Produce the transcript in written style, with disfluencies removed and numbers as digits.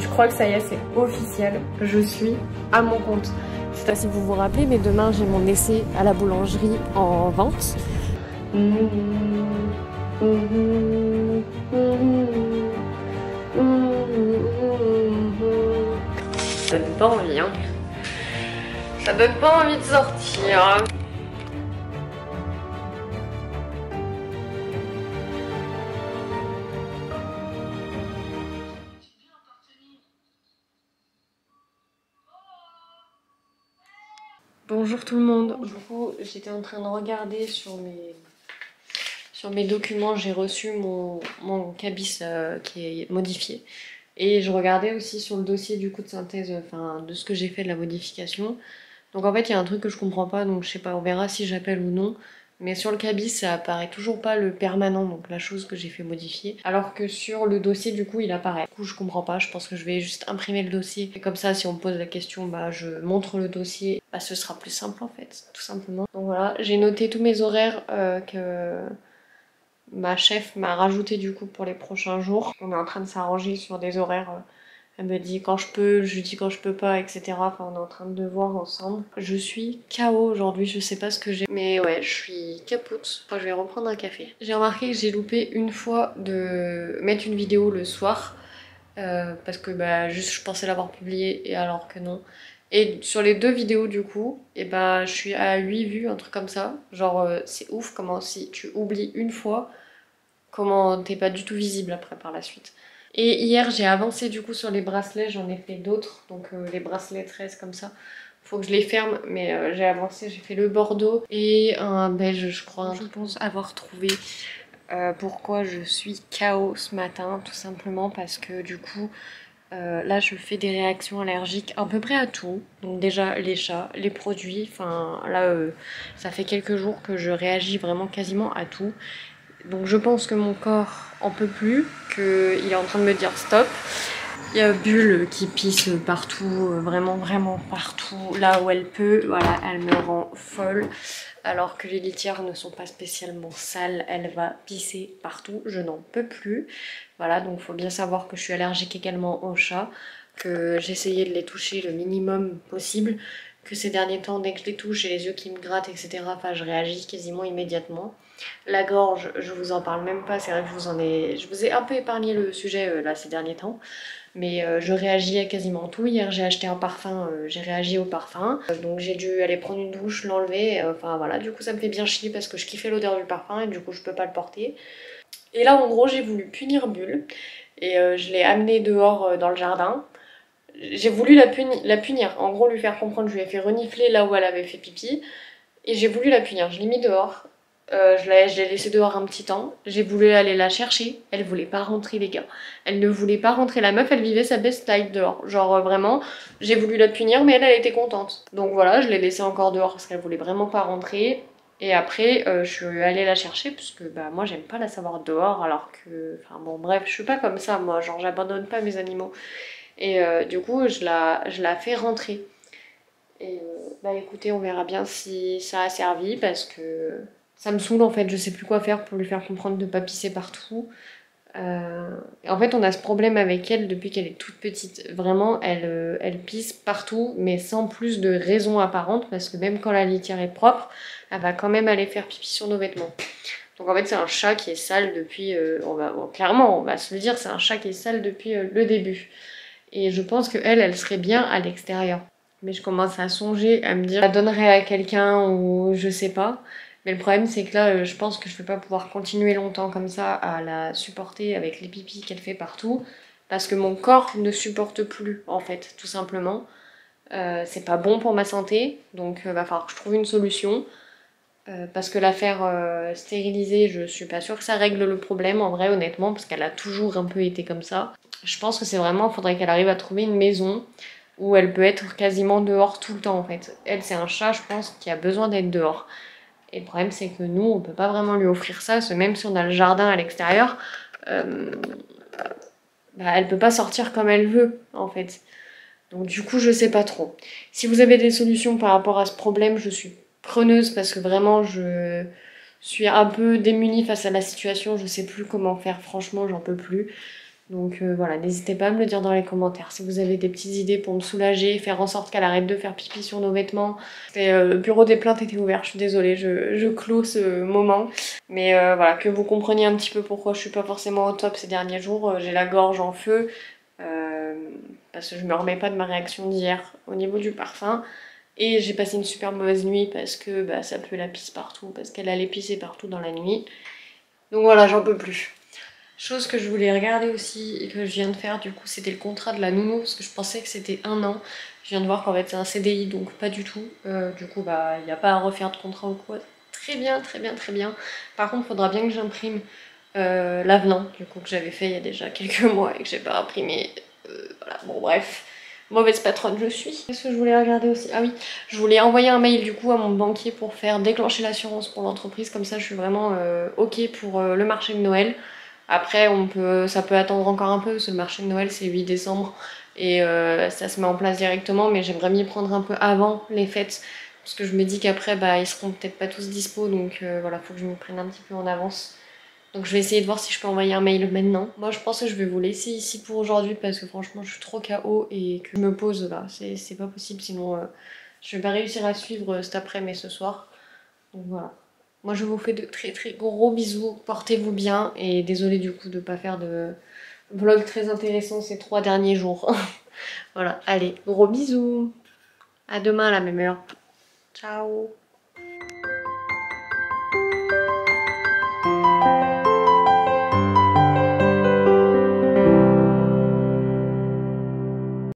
Je crois que ça y est, c'est officiel. Je suis à mon compte. Je sais pas si vous vous rappelez, mais demain j'ai mon essai à la boulangerie en vente. Ça donne pas envie, hein. Ça donne pas envie de sortir. Bonjour tout le monde. Du coup, j'étais en train de regarder sur mes documents, j'ai reçu mon cabis qui est modifié. Et je regardais aussi sur le dossier du coup de synthèse, enfin de ce que j'ai fait de la modification. Donc en fait, il y a un truc que je comprends pas, donc je sais pas, on verra si j'appelle ou non. Mais sur le cabis, ça apparaît toujours pas le permanent, donc la chose que j'ai fait modifier. Alors que sur le dossier, du coup, il apparaît. Du coup, je comprends pas, je pense que je vais juste imprimer le dossier. Et comme ça, si on me pose la question, bah je montre le dossier. Bah ce sera plus simple en fait, tout simplement. Donc voilà, j'ai noté tous mes horaires que ma chef m'a rajouté du coup pour les prochains jours. On est en train de s'arranger sur des horaires. Elle me dit quand je peux, je lui dis quand je peux pas, etc. Enfin, on est en train de voir ensemble. Je suis KO aujourd'hui, je sais pas ce que j'ai. Mais ouais, je suis capote. Enfin, je vais reprendre un café. J'ai remarqué que j'ai loupé une fois de mettre une vidéo le soir. Parce que bah, juste je pensais l'avoir publiée et alors que non. Et sur les deux vidéos du coup, et bah, je suis à 8 vues, un truc comme ça. Genre c'est ouf comment si tu oublies une fois, comment t'es pas du tout visible après par la suite. Et hier j'ai avancé du coup sur les bracelets, j'en ai fait d'autres, donc les bracelets 13 comme ça. Faut que je les ferme, mais j'ai avancé, j'ai fait le bordeaux et un beige je crois. Je pense avoir trouvé pourquoi je suis KO ce matin, tout simplement parce que du coup là je fais des réactions allergiques à peu près à tout. Donc déjà les chats, les produits, enfin là ça fait quelques jours que je réagis vraiment quasiment à tout. Donc je pense que mon corps en peut plus, qu'il est en train de me dire stop. Il y a Bulle qui pisse partout, vraiment partout, là où elle peut. Voilà, elle me rend folle. Alors que les litières ne sont pas spécialement sales, elle va pisser partout, je n'en peux plus. Voilà, donc il faut bien savoir que je suis allergique également aux chats, que j'essayais de les toucher le minimum possible, que ces derniers temps, dès que je les touche, j'ai les yeux qui me grattent, etc. Enfin, je réagis quasiment immédiatement. La gorge, je vous en parle même pas, c'est vrai que je vous ai un peu épargné le sujet là ces derniers temps. Mais je réagis à quasiment tout. Hier j'ai acheté un parfum, j'ai réagi au parfum. Donc j'ai dû aller prendre une douche, l'enlever. Enfin voilà, du coup ça me fait bien chier parce que je kiffais l'odeur du parfum et du coup je peux pas le porter. Et là en gros j'ai voulu punir Bulle. Et je l'ai amenée dehors dans le jardin. J'ai voulu la punir, en gros lui faire comprendre, je lui ai fait renifler là où elle avait fait pipi. Et j'ai voulu la punir, je l'ai mis dehors. Je l'ai laissée dehors un petit temps. J'ai voulu aller la chercher. Elle voulait pas rentrer, les gars. Elle ne voulait pas rentrer. La meuf, elle vivait sa best life dehors. Genre vraiment, j'ai voulu la punir, mais elle était contente. Donc voilà, je l'ai laissée encore dehors parce qu'elle voulait vraiment pas rentrer. Et après, je suis allée la chercher parce que bah, moi, j'aime pas la savoir dehors. Alors que. Enfin bon, bref, je suis pas comme ça, moi. Genre, j'abandonne pas mes animaux. Et du coup, je la fais rentrer. Et bah écoutez, on verra bien si ça a servi parce que. Ça me saoule en fait, je sais plus quoi faire pour lui faire comprendre de pas pisser partout. Et en fait, on a ce problème avec elle depuis qu'elle est toute petite. Vraiment, elle pisse partout, mais sans plus de raison apparente, parce que même quand la litière est propre, elle va quand même aller faire pipi sur nos vêtements. Donc en fait, c'est un chat qui est sale depuis... clairement, on va se le dire, c'est un chat qui est sale depuis le début. Et je pense qu'elle, elle serait bien à l'extérieur. Mais je commence à songer, à me dire, je la donnerais à quelqu'un ou je sais pas. Mais le problème c'est que là je pense que je vais pas pouvoir continuer longtemps comme ça à la supporter avec les pipis qu'elle fait partout. Parce que mon corps ne supporte plus en fait, tout simplement. C'est pas bon pour ma santé, donc va falloir que je trouve une solution. Parce que la faire stériliser, je suis pas sûre que ça règle le problème en vrai honnêtement, parce qu'elle a toujours un peu été comme ça. Je pense que c'est vraiment, faudrait qu'elle arrive à trouver une maison où elle peut être quasiment dehors tout le temps en fait. Elle c'est un chat je pense qui a besoin d'être dehors. Et le problème, c'est que nous, on peut pas vraiment lui offrir ça, parce que même si on a le jardin à l'extérieur, bah, elle peut pas sortir comme elle veut, en fait. Donc du coup, je sais pas trop. Si vous avez des solutions par rapport à ce problème, je suis preneuse, parce que vraiment, je suis un peu démunie face à la situation, je sais plus comment faire, franchement, j'en peux plus. Donc voilà, n'hésitez pas à me le dire dans les commentaires si vous avez des petites idées pour me soulager, faire en sorte qu'elle arrête de faire pipi sur nos vêtements. Le bureau des plaintes était ouvert, je suis désolée, je clôt ce moment. Mais voilà, que vous compreniez un petit peu pourquoi je suis pas forcément au top ces derniers jours. J'ai la gorge en feu, parce que je me remets pas de ma réaction d'hier au niveau du parfum. Et j'ai passé une super mauvaise nuit parce que bah, ça pue la pisse partout, parce qu'elle allait pisser partout dans la nuit. Donc voilà, j'en peux plus. Chose que je voulais regarder aussi et que je viens de faire, du coup, c'était le contrat de la nounou, parce que je pensais que c'était 1 an. Je viens de voir qu'en fait c'est un CDI, donc pas du tout. Du coup, bah, il n'y a pas à refaire de contrat ou quoi. Très bien, très bien, très bien. Par contre, il faudra bien que j'imprime l'avenant, du coup, que j'avais fait il y a déjà quelques mois et que j'ai pas imprimé. Voilà, bon, bref. Mauvaise patronne je suis. Qu'est-ce que je voulais regarder aussi? Ah oui, je voulais envoyer un mail du coup à mon banquier pour faire déclencher l'assurance pour l'entreprise. Comme ça, je suis vraiment ok pour le marché de Noël. Après, ça peut attendre encore un peu, parce que le marché de Noël c'est 8 décembre et ça se met en place directement, mais j'aimerais m'y prendre un peu avant les fêtes, parce que je me dis qu'après, bah, ils seront peut-être pas tous dispo, donc voilà, faut que je m'y prenne un petit peu en avance. Donc je vais essayer de voir si je peux envoyer un mail maintenant. Moi je pense que je vais vous laisser ici pour aujourd'hui, parce que franchement je suis trop KO et que je me pose là, c'est pas possible, sinon je vais pas réussir à suivre cet après-midi ce soir. Donc voilà. Moi je vous fais de très très gros bisous, portez-vous bien et désolée du coup de pas faire de vlog très intéressant ces 3 derniers jours. Voilà, allez, gros bisous. À demain à la même heure. Ciao.